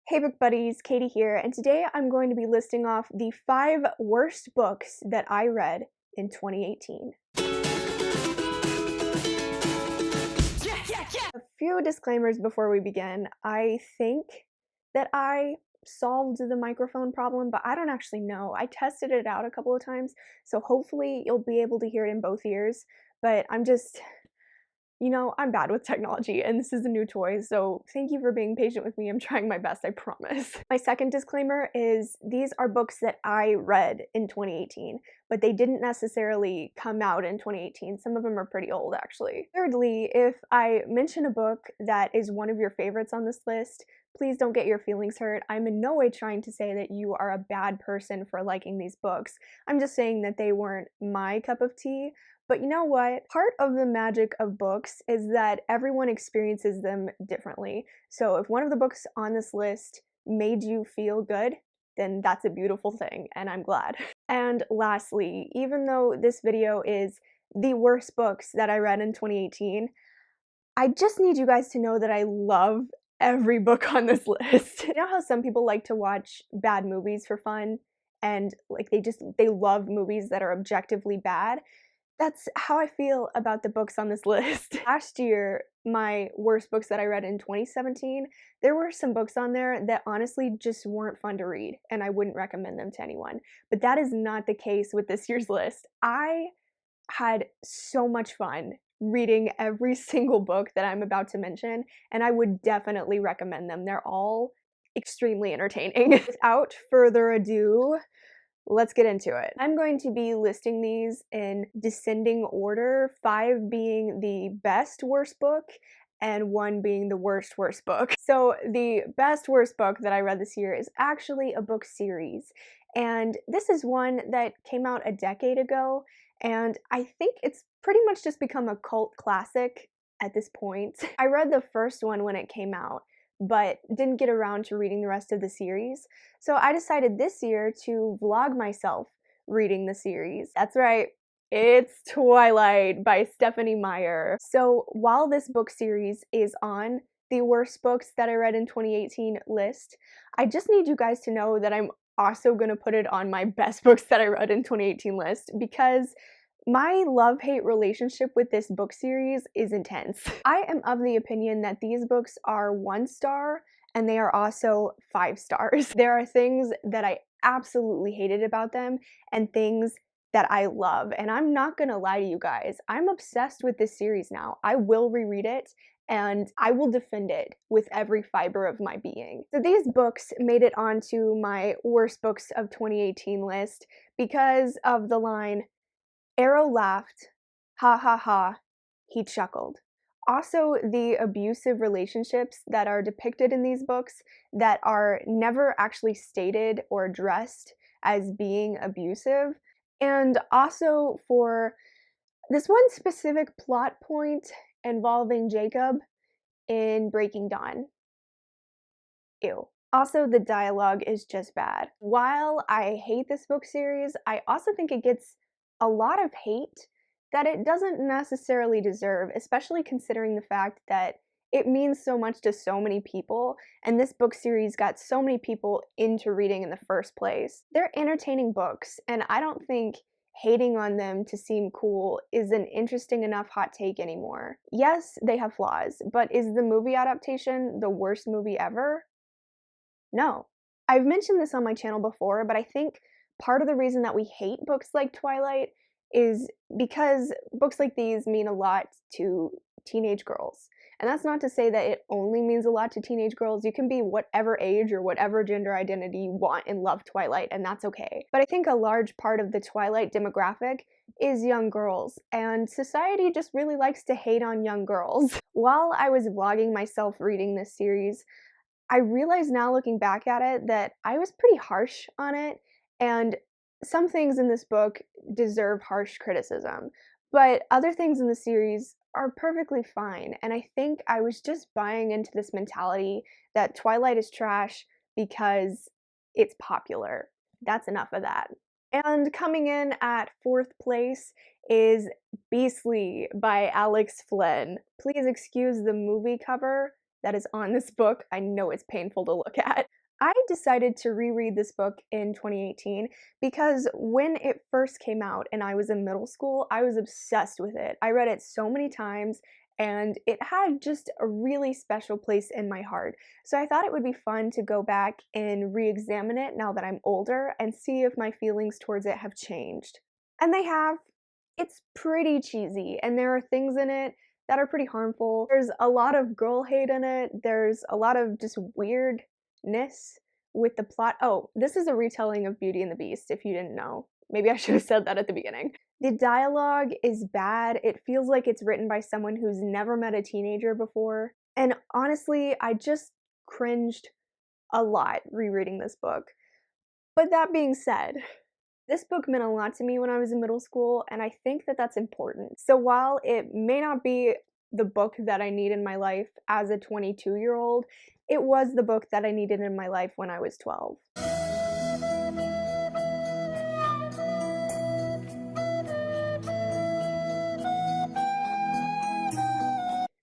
Hey book buddies, Katie here, and today I'm going to be listing off the 5 worst books that I read in 2018. A few disclaimers before we begin. I think that I solved the microphone problem, but I don't actually know. I tested it out a couple of times, so hopefully you'll be able to hear it in both ears, but I'm bad with technology and this is a new toy, so thank you for being patient with me. I'm trying my best, I promise. My second disclaimer is these are books that I read in 2018, but they didn't necessarily come out in 2018. Some of them are pretty old, actually. Thirdly, if I mention a book that is one of your favorites on this list, please don't get your feelings hurt. I'm in no way trying to say that you are a bad person for liking these books. I'm just saying that they weren't my cup of tea. But you know what? Part of the magic of books is that everyone experiences them differently. So if one of the books on this list made you feel good, then that's a beautiful thing, and I'm glad. And lastly, even though this video is the worst books that I read in 2018, I just need you guys to know that I love every book on this list. You know how some people like to watch bad movies for fun and like they love movies that are objectively bad? That's how I feel about the books on this list. Last year, my worst books that I read in 2017, there were some books on there that honestly just weren't fun to read, and I wouldn't recommend them to anyone. But that is not the case with this year's list. I had so much fun reading every single book that I'm about to mention, and I would definitely recommend them. They're all extremely entertaining. Without further ado, let's get into it. I'm going to be listing these in descending order, 5 being the best worst book and 1 being the worst book. So the best worst book that I read this year is actually a book series, and this is one that came out a decade ago, and I think it's pretty much just become a cult classic at this point. I read the first one when it came out, but didn't get around to reading the rest of the series. So I decided this year to vlog myself reading the series. That's right, it's Twilight by Stephanie Meyer. So while this book series is on the worst books that I read in 2018 list, I just need you guys to know that I'm also gonna put it on my best books that I read in 2018 list because my love-hate relationship with this book series is intense. I am of the opinion that these books are 1 star and they are also 5 stars. There are things that I absolutely hated about them and things that I love, and I'm not gonna lie to you guys, I'm obsessed with this series now. I will reread it and I will defend it with every fiber of my being. So these books made it onto my worst books of 2018 list because of the line, "Arrow laughed, ha ha ha, he chuckled." Also, the abusive relationships that are depicted in these books that are never actually stated or addressed as being abusive. And also for this one specific plot point involving Jacob in Breaking Dawn. Ew. Also, the dialogue is just bad. While I hate this book series, I also think it gets a lot of hate that it doesn't necessarily deserve, especially considering the fact that it means so much to so many people, and this book series got so many people into reading in the first place. They're entertaining books, and I don't think hating on them to seem cool is an interesting enough hot take anymore. Yes, they have flaws, but is the movie adaptation the worst movie ever? No. I've mentioned this on my channel before, but I think part of the reason that we hate books like Twilight is because books like these mean a lot to teenage girls. And that's not to say that it only means a lot to teenage girls. You can be whatever age or whatever gender identity you want and love Twilight, and that's okay. But I think a large part of the Twilight demographic is young girls, and society just really likes to hate on young girls. While I was vlogging myself reading this series, I realize now looking back at it that I was pretty harsh on it, and some things in this book deserve harsh criticism, but other things in the series are perfectly fine, and I think I was just buying into this mentality that Twilight is trash because it's popular. That's enough of that. And coming in at 4th place is Beastly by Alex Flynn. Please excuse the movie cover that is on this book. I know it's painful to look at. I decided to reread this book in 2018 because when it first came out and I was in middle school, I was obsessed with it. I read it so many times and it had just a really special place in my heart. So I thought it would be fun to go back and re-examine it now that I'm older and see if my feelings towards it have changed. And they have. It's pretty cheesy and there are things in it that are pretty harmful. There's a lot of girl hate in it. There's a lot of just weirdness with the plot. Oh, this is a retelling of Beauty and the Beast, if you didn't know. Maybe I should have said that at the beginning. The dialogue is bad. It feels like it's written by someone who's never met a teenager before. And honestly, I just cringed a lot rereading this book. But that being said, this book meant a lot to me when I was in middle school, and I think that that's important. So while it may not be the book that I need in my life as a 22-year-old, it was the book that I needed in my life when I was 12.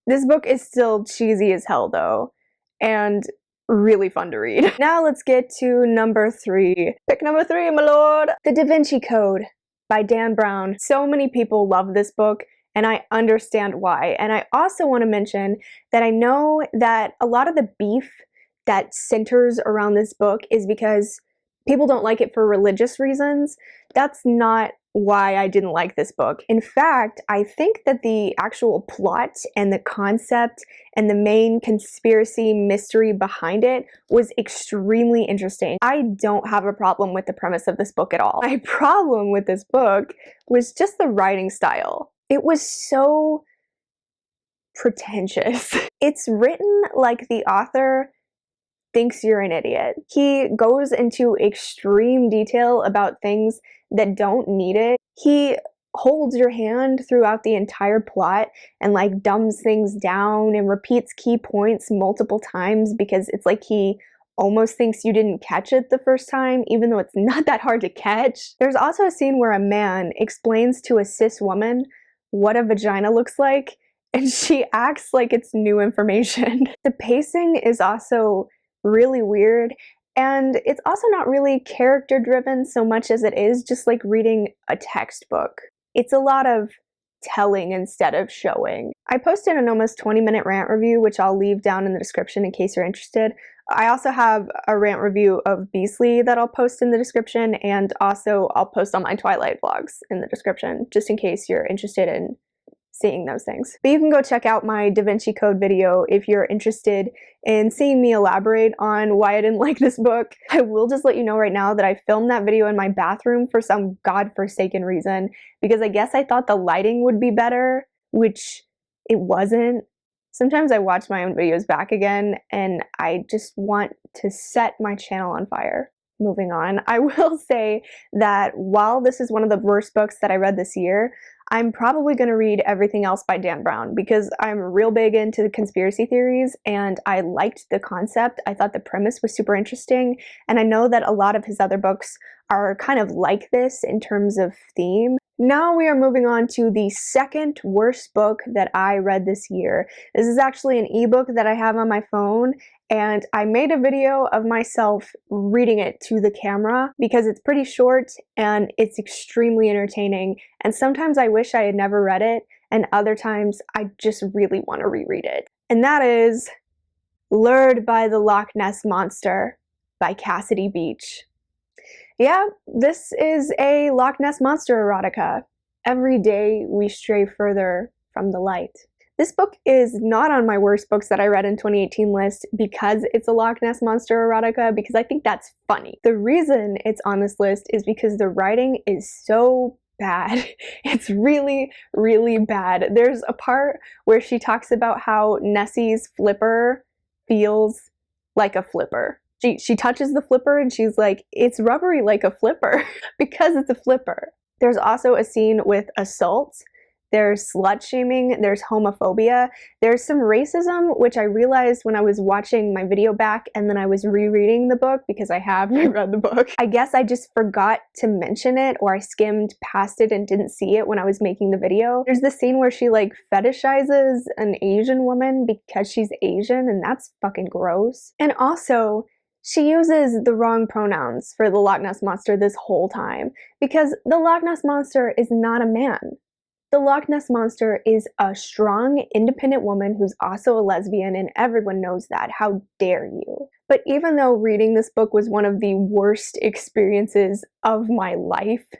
This book is still cheesy as hell though, and really fun to read. Now let's get to number 3. Pick number 3, my lord! The Da Vinci Code by Dan Brown. So many people love this book, and I understand why. And I also want to mention that I know that a lot of the beef that centers around this book is because people don't like it for religious reasons. That's not why I didn't like this book. In fact, I think that the actual plot and the concept and the main conspiracy mystery behind it was extremely interesting. I don't have a problem with the premise of this book at all. My problem with this book was just the writing style. It was so pretentious. It's written like the author thinks you're an idiot. He goes into extreme detail about things that don't need it. He holds your hand throughout the entire plot and like dumbs things down and repeats key points multiple times because it's like he almost thinks you didn't catch it the first time, even though it's not that hard to catch. There's also a scene where a man explains to a cis woman what a vagina looks like, and she acts like it's new information. The pacing is also really weird, and it's also not really character driven so much as it is just like reading a textbook. It's a lot of telling instead of showing. I posted an almost 20-minute rant review, which I'll leave down in the description in case you're interested. I also have a rant review of Beastly that I'll post in the description, and also I'll post on my Twilight Vlogs in the description, just in case you're interested in seeing those things. But you can go check out my Da Vinci Code video if you're interested in seeing me elaborate on why I didn't like this book. I will just let you know right now that I filmed that video in my bathroom for some godforsaken reason, because I guess I thought the lighting would be better, which it wasn't. Sometimes I watch my own videos back again and I just want to set my channel on fire. Moving on, I will say that while this is one of the worst books that I read this year, I'm probably going to read everything else by Dan Brown because I'm real big into conspiracy theories and I liked the concept. I thought the premise was super interesting, and I know that a lot of his other books are kind of like this in terms of theme. Now we are moving on to the second worst book that I read this year. This is actually an ebook that I have on my phone, and I made a video of myself reading it to the camera because it's pretty short and it's extremely entertaining, and sometimes I wish I had never read it, and other times I just really want to reread it. And that is Lured by the Loch Ness Monster by Cassidy Beach. Yeah, this is a Loch Ness Monster erotica. Every day we stray further from the light. This book is not on my worst books that I read in 2018 list because it's a Loch Ness Monster erotica, because I think that's funny. The reason it's on this list is because the writing is so bad. It's really, really bad. There's a part where she talks about how Nessie's flipper feels like a flipper. She touches the flipper and she's like, it's rubbery like a flipper because it's a flipper. There's also a scene with assault. There's slut shaming, there's homophobia, there's some racism, which I realized when I was watching my video back and then I was rereading the book because I have reread the book. I guess I just forgot to mention it, or I skimmed past it and didn't see it when I was making the video. There's this scene where she like fetishizes an Asian woman because she's Asian, and that's fucking gross. And also, She uses the wrong pronouns for the Loch Ness Monster this whole time, because the Loch Ness Monster is not a man. The Loch Ness Monster is a strong, independent woman who's also a lesbian, and everyone knows that. How dare you? But even though reading this book was one of the worst experiences of my life, it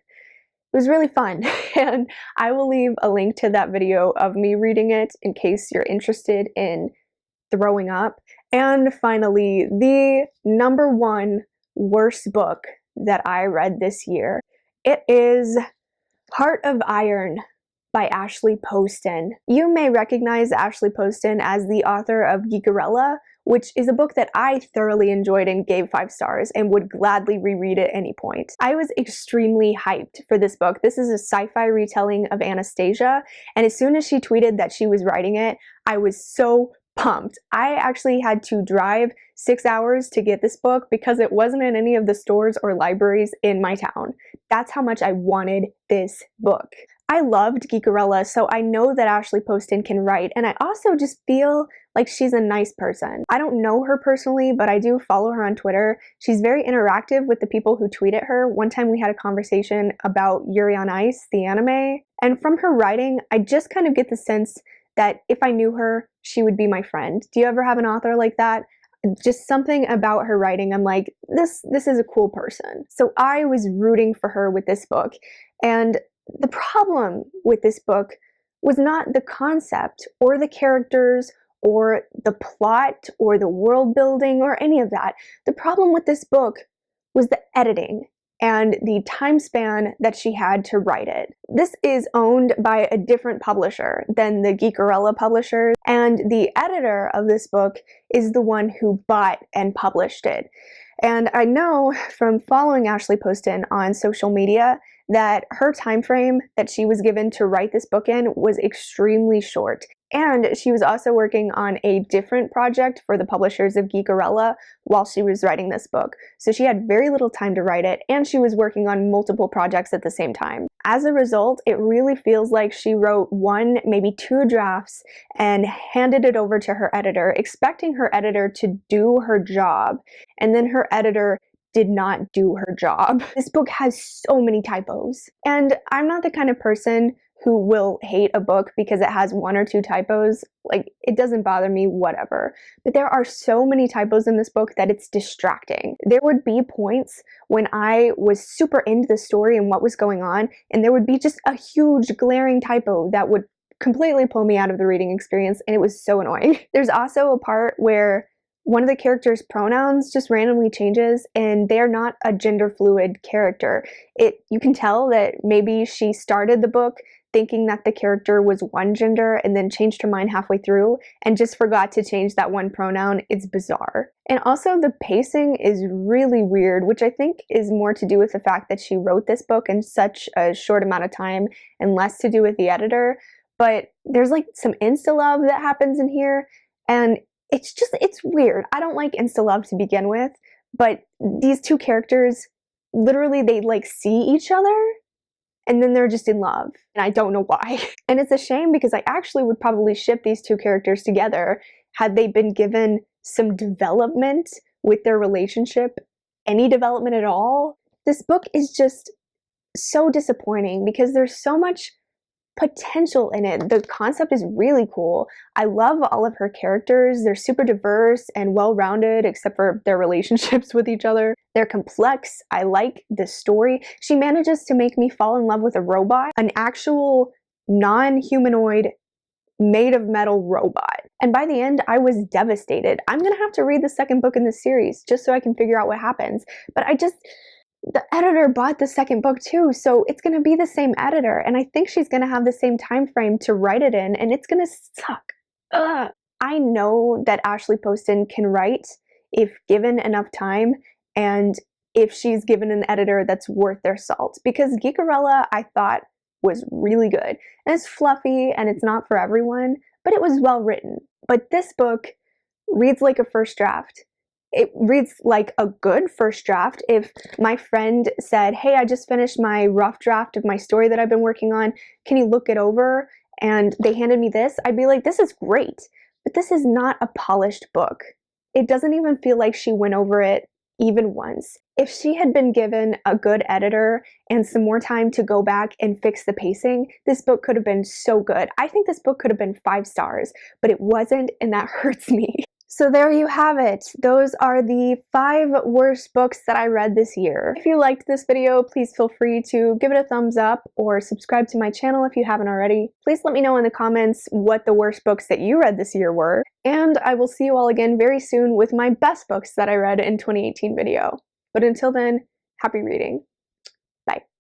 was really fun, and I will leave a link to that video of me reading it in case you're interested in throwing up. And finally, the #1 worst book that I read this year. It is Heart of Iron by Ashley Poston. You may recognize Ashley Poston as the author of Geekerella, which is a book that I thoroughly enjoyed and gave 5 stars and would gladly reread at any point. I was extremely hyped for this book. This is a sci-fi retelling of Anastasia, and as soon as she tweeted that she was writing it, I was so pumped. I actually had to drive 6 hours to get this book because it wasn't in any of the stores or libraries in my town. That's how much I wanted this book. I loved Geekerella, so I know that Ashley Poston can write, and I also just feel like she's a nice person. I don't know her personally, but I do follow her on Twitter. She's very interactive with the people who tweet at her. One time we had a conversation about Yuri on Ice, the anime, and from her writing, I just kind of get the sense that if I knew her, she would be my friend. Do you ever have an author like that? Just something about her writing, I'm like, this is a cool person. So I was rooting for her with this book, and the problem with this book was not the concept or the characters or the plot or the world building or any of that. The problem with this book was the editing and the time span that she had to write it. This is owned by a different publisher than the Geekerella publisher, and the editor of this book is the one who bought and published it. And I know from following Ashley Poston on social media that her time frame that she was given to write this book in was extremely short. And she was also working on a different project for the publishers of Geekerella while she was writing this book. So she had very little time to write it, and she was working on multiple projects at the same time. As a result, it really feels like she wrote 1, maybe 2 drafts and handed it over to her editor, expecting her editor to do her job, and then her editor did not do her job. This book has so many typos, and I'm not the kind of person who will hate a book because it has 1 or 2 typos. Like, it doesn't bother me, whatever. But there are so many typos in this book that it's distracting. There would be points when I was super into the story and what was going on, and there would be just a huge glaring typo that would completely pull me out of the reading experience, and it was so annoying. There's also a part where one of the characters' pronouns just randomly changes, and they're not a gender fluid character. You can tell that maybe she started the book thinking that the character was one gender and then changed her mind halfway through and just forgot to change that one pronoun. It's bizarre. And also the pacing is really weird, which I think is more to do with the fact that she wrote this book in such a short amount of time and less to do with the editor. But there's like some insta-love that happens in here, and it's weird. I don't like insta-love to begin with, but these 2 characters, literally they like see each other and then they're just in love, and I don't know why. And it's a shame because I actually would probably ship these 2 characters together had they been given some development with their relationship, any development at all. This book is just so disappointing because there's so much potential in it. The concept is really cool. I love all of her characters. They're super diverse and well-rounded, except for their relationships with each other. They're complex. I like the story. She manages to make me fall in love with a robot, an actual non-humanoid made of metal robot. And by the end, I was devastated. I'm gonna have to read the 2nd book in the series just so I can figure out what happens. But the editor bought the 2nd book too, so it's going to be the same editor, and I think she's going to have the same time frame to write it in, and it's going to suck. Ugh. I know that Ashley Poston can write if given enough time, and if she's given an editor that's worth their salt, because Geekerella I thought was really good, and it's fluffy, and it's not for everyone, but it was well written. But this book reads like a first draft. It reads like a good first draft. If my friend said, hey, I just finished my rough draft of my story that I've been working on, can you look it over? And they handed me this, I'd be like, this is great. But this is not a polished book. It doesn't even feel like she went over it even once. If she had been given a good editor and some more time to go back and fix the pacing, this book could have been so good. I think this book could have been 5 stars, but it wasn't, and that hurts me. So there you have it. Those are the 5 worst books that I read this year. If you liked this video, please feel free to give it a thumbs up or subscribe to my channel if you haven't already. Please let me know in the comments what the worst books that you read this year were, and I will see you all again very soon with my best books that I read in 2018 video. But until then, happy reading. Bye.